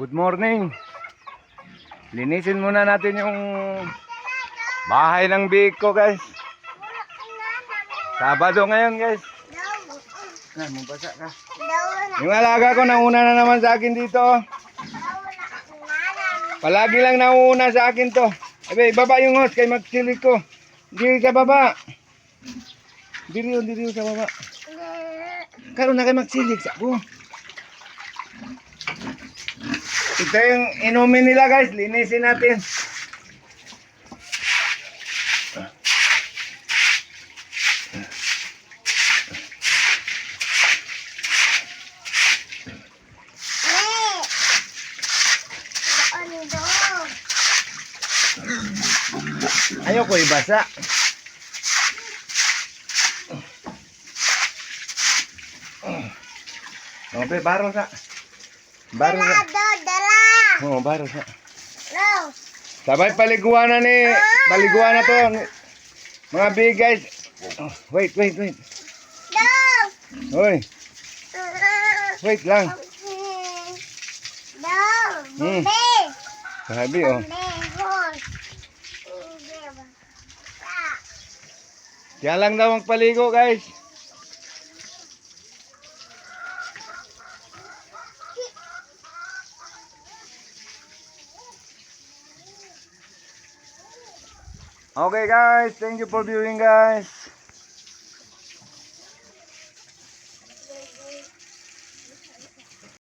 Good morning. Linisin muna natin yung bahay ng biik ko, guys. Sabado ngayon, guys. Mabasa ka. Yung alaga ko nauna na naman sa akin dito. Palagi lang nauna sa akin to. Abe, baba yung hose kay magsilig ko. Diri sa baba. Diri sa baba. Karon na kay magsilig sa ko. Ito yung inumin nila, guys. Linisin natin. Ayoko ibasa. Okay, baro sa. Baro sa. Oh, baro sa. Sabay paliguan na ni. Paliguan na to. Mga big guys. Oh, wait. Hoy. Wait lang. Sabi oh. Kaya lang daw ang paligo, guys. Okay, guys. Thank you for viewing, guys.